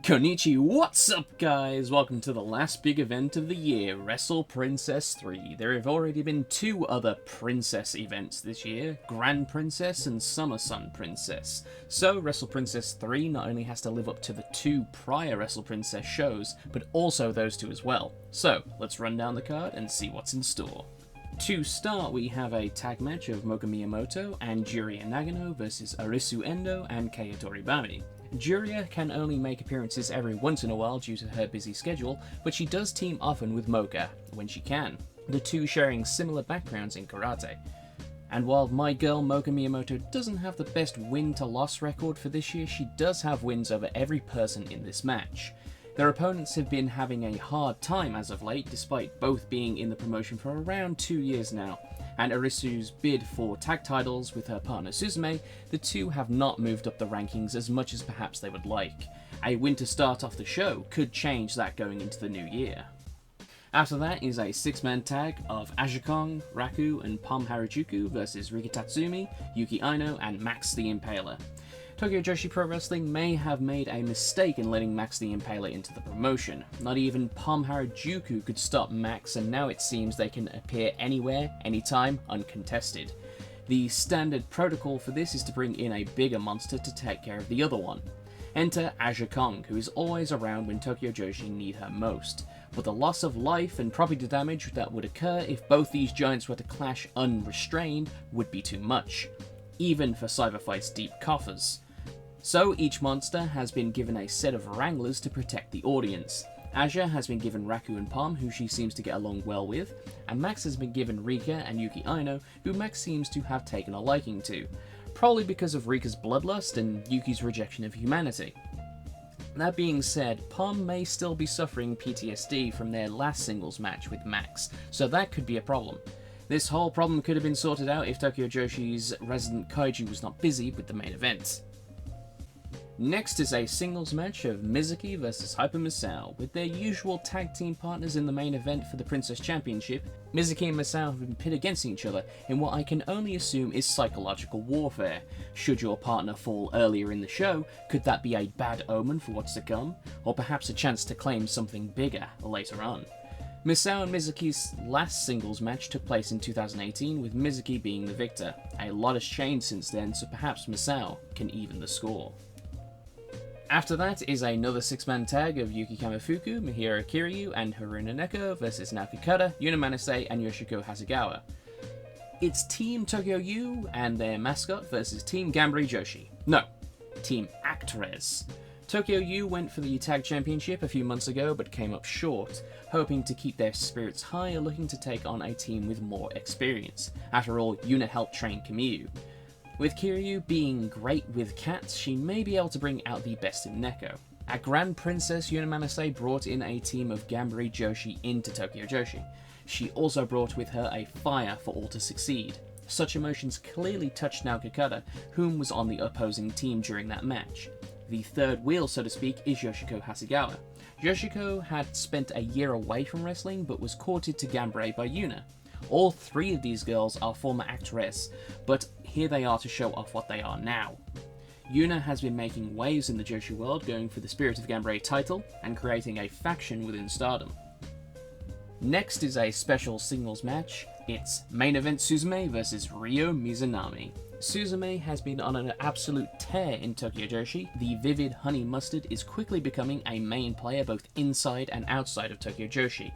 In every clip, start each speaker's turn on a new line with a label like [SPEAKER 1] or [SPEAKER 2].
[SPEAKER 1] Konnichi, what's up guys? Welcome to the last big event of the year, Wrestle Princess 3. There have already been two other Princess events this year, Grand Princess and Summer Sun Princess. So Wrestle Princess 3 not only has to live up to the two prior Wrestle Princess shows, but also those two as well. So let's run down the card and see what's in store. To start, we have a tag match of Moka Miyamoto and Juria Nagano versus Arisu Endo and Kei Toribami. Juria can only make appearances every once in a while due to her busy schedule, but she does team often with Moka when she can, the two sharing similar backgrounds in karate. And while my girl Moka Miyamoto doesn't have the best win-to-loss record for this year, she does have wins over every person in this match. Their opponents have been having a hard time as of late, despite both being in the promotion for around 2 years now. And Arisu's bid for tag titles with her partner Suzume, the two have not moved up the rankings as much as perhaps they would like. A win to start off the show could change that going into the new year. After that is a six-man tag of Aja Kong, Raku, and Palm Harajuku versus Rika Tatsumi, Yuki Aino, and Max the Impaler. Tokyo Joshi Pro Wrestling may have made a mistake in letting Max the Impaler into the promotion. Not even Palm Harajuku could stop Max, and now it seems they can appear anywhere, anytime, uncontested. The standard protocol for this is to bring in a bigger monster to take care of the other one. Enter Aja Kong, who is always around when Tokyo Joshi need her most, but the loss of life and property damage that would occur if both these giants were to clash unrestrained would be too much, even for cyberfight's deep coffers. So each monster has been given a set of wranglers to protect the audience. Aja has been given Raku and Palm, who she seems to get along well with, and Max has been given Rika and Yuki Aino, who Max seems to have taken a liking to, probably because of Rika's bloodlust and Yuki's rejection of humanity. That being said, Palm may still be suffering PTSD from their last singles match with Max, so that could be a problem. This whole problem could have been sorted out if Tokyo Joshi's resident kaiju was not busy with the main event. Next is a singles match of Mizuki vs Hyper Misao. With their usual tag team partners in the main event for the Princess Championship, Mizuki and Misao have been pit against each other in what I can only assume is psychological warfare. Should your partner fall earlier in the show, could that be a bad omen for what's to come? Or perhaps a chance to claim something bigger later on? Misao and Mizuki's last singles match took place in 2018, with Mizuki being the victor. A lot has changed since then, so perhaps Misao can even the score. After that is another six-man tag of Yuki Kamifuku, Mihiro Kiryu, and Haruna Neko versus Naoki Kata, Yuna Manase, and Yoshiko Hasegawa. It's Team Tokyo U and their mascot versus Team Ganbare Joshi. No, Team Actress. Tokyo U went for the tag championship a few months ago but came up short, hoping to keep their spirits high and looking to take on a team with more experience. After all, Yuna helped train Kamyu. With Kiryu being great with cats, she may be able to bring out the best in Neko. At Grand Princess, Yuna Manase brought in a team of Ganbare Joshi into Tokyo Joshi. She also brought with her a fire for all to succeed. Such emotions clearly touched Naoki Kata, whom was on the opposing team during that match. The third wheel, so to speak, is Yoshiko Hasegawa. Yoshiko had spent a year away from wrestling, but was courted to Ganbare by Yuna. All three of these girls are former actresses, but here they are to show off what they are now. Yuna has been making waves in the Joshi world, going for the Spirit of Ganbare title, and creating a faction within Stardom. Next is a special singles match. It's main event Suzume versus Ryo Mizunami. Suzume has been on an absolute tear in Tokyo Joshi. The vivid honey mustard is quickly becoming a main player both inside and outside of Tokyo Joshi.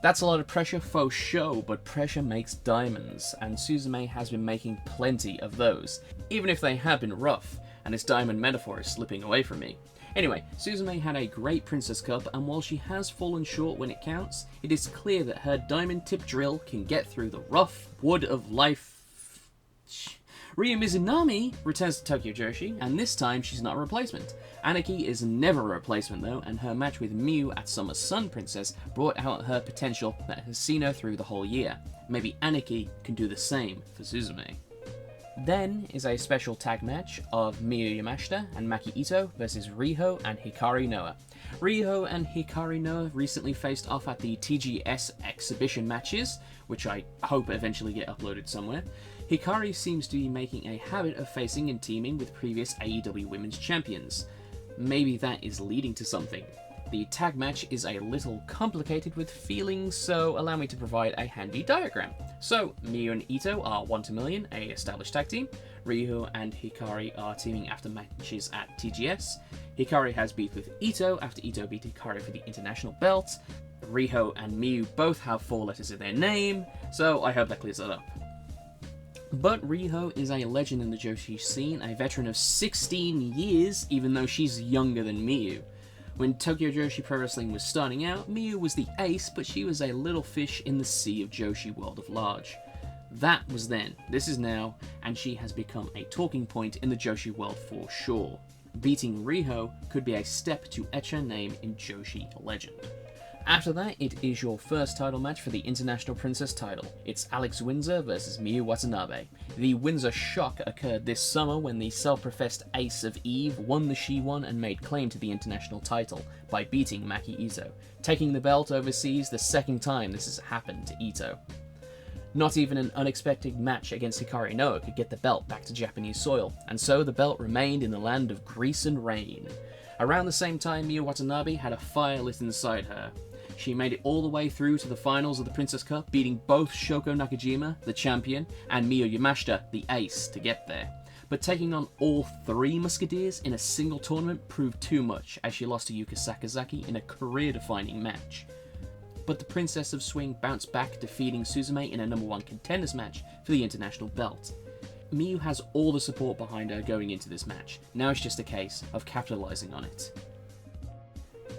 [SPEAKER 1] That's a lot of pressure for show, but pressure makes diamonds, and Suzume has been making plenty of those, even if they have been rough, and this diamond metaphor is slipping away from me. Anyway, Suzume had a great Princess Cup, and while she has fallen short when it counts, it is clear that her diamond tip drill can get through the rough wood of life. Ryo Mizunami returns to Tokyo Joshi, and this time she's not a replacement. Anarchy is never a replacement though, and her match with Miu at Summer Sun Princess brought out her potential that has seen her through the whole year. Maybe Anarchy can do the same for Suzume. Then is a special tag match of Miyu Yamashita and Maki Ito versus Riho and Hikari Noa. Riho and Hikari Noa recently faced off at the TGS exhibition matches, which I hope eventually get uploaded somewhere. Hikari seems to be making a habit of facing and teaming with previous AEW Women's Champions. maybe that is leading to something. The tag match is a little complicated with feelings, so allow me to provide a handy diagram. So, Miyu and Ito are 1-2-million, a established tag team. Riho and Hikari are teaming after matches at TGS. Hikari has beef with Ito after Ito beat Hikari for the international belt. Riho and Miyu both have 4 letters in their name, so I hope that clears that up. But Riho is a legend in the Joshi scene, a veteran of 16 years, even though she's younger than Miyu. When Tokyo Joshi Pro Wrestling was starting out, Miyu was the ace, but she was a little fish in the sea of Joshi world of large. That was then, this is now, and she has become a talking point in the Joshi world for sure. Beating Riho could be a step to etch her name in Joshi legend. After that, it is your first title match for the International Princess title. It's Alex Windsor versus Miyu Watanabe. The Windsor shock occurred this summer when the self-professed ace of Eve won the She-1 and made claim to the international title by beating Maki Ito, taking the belt overseas the second time this has happened to Ito. Not even an unexpected match against Hikari Noa could get the belt back to Japanese soil, and so the belt remained in the land of grease and rain. Around the same time, Miyu Watanabe had a fire lit inside her. She made it all the way through to the finals of the Princess Cup, beating both Shoko Nakajima, the champion, and Miyu Yamashita, the ace, to get there. But taking on all 3 Musketeers in a single tournament proved too much, as she lost to Yuka Sakazaki in a career-defining match. But the Princess of Swing bounced back, defeating Suzume in a #1 contenders match for the international belt. Miyu has all the support behind her going into this match. Now it's just a case of capitalizing on it.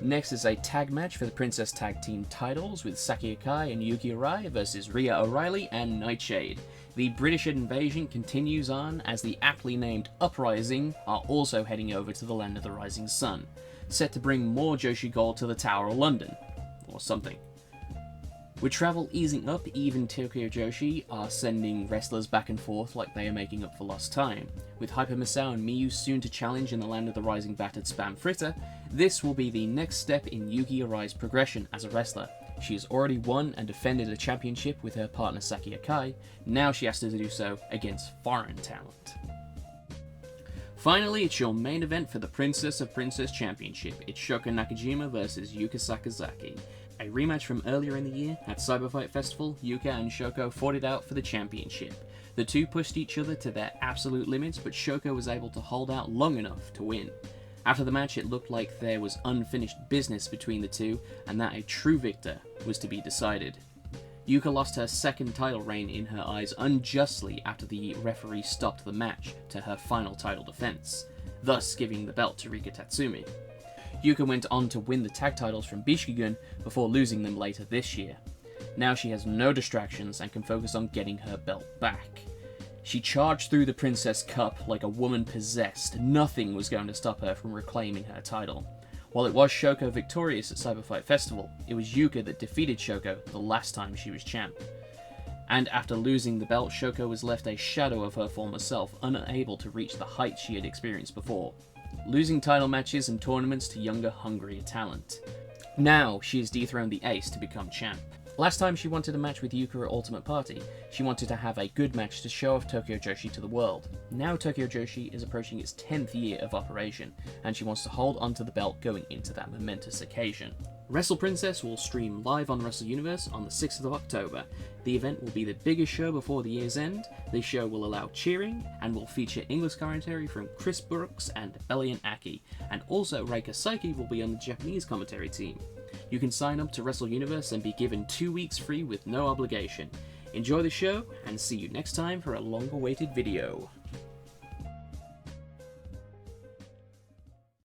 [SPEAKER 1] Next is a tag match for the Princess Tag Team titles with Saki Akai and Yuki Arai versus Rhea O'Reilly and Nightshade. The British invasion continues on as the aptly named Uprising are also heading over to the land of the rising sun, set to bring more Joshi gold to the Tower of London, or something. With travel easing up, even Tokyo Joshi are sending wrestlers back and forth like they are making up for lost time. With Hyper Misao and Miyu soon to challenge in the land of the rising battered Spam Fritter, this will be the next step in Yuki Arai's progression as a wrestler. She has already won and defended a championship with her partner Saki Akai, now she has to do so against foreign talent. Finally, it's your main event for the Princess of Princess Championship. It's Shoko Nakajima versus Yuka Sakazaki. A rematch from earlier in the year, at Cyberfight Festival, Yuka and Shoko fought it out for the championship. The two pushed each other to their absolute limits, but Shoko was able to hold out long enough to win. After the match, it looked like there was unfinished business between the two, and that a true victor was to be decided. Yuka lost her second title reign in her eyes unjustly after the referee stopped the match to her final title defense, thus giving the belt to Rika Tatsumi. Yuka went on to win the tag titles from Bishigun before losing them later this year. Now she has no distractions and can focus on getting her belt back. She charged through the Princess Cup like a woman possessed. Nothing was going to stop her from reclaiming her title. While it was Shoko victorious at Cyberfight Festival, it was Yuka that defeated Shoko the last time she was champ. And after losing the belt, Shoko was left a shadow of her former self, unable to reach the heights she had experienced before, losing title matches and tournaments to younger, hungrier talent. Now she has dethroned the ace to become champ. Last time she wanted a match with Yuka at Ultimate Party, she wanted to have a good match to show off Tokyo Joshi to the world. Now Tokyo Joshi is approaching its 10th year of operation, and she wants to hold onto the belt going into that momentous occasion. Wrestle Princess will stream live on Wrestle Universe on the 6th of October. The event will be the biggest show before the year's end. The show will allow cheering, and will feature English commentary from Chris Brooks and Bellion Aki, and also Reika Saiki will be on the Japanese commentary team. You can sign up to Wrestle Universe and be given 2 weeks free with no obligation. Enjoy the show, and see you next time for a long-awaited video.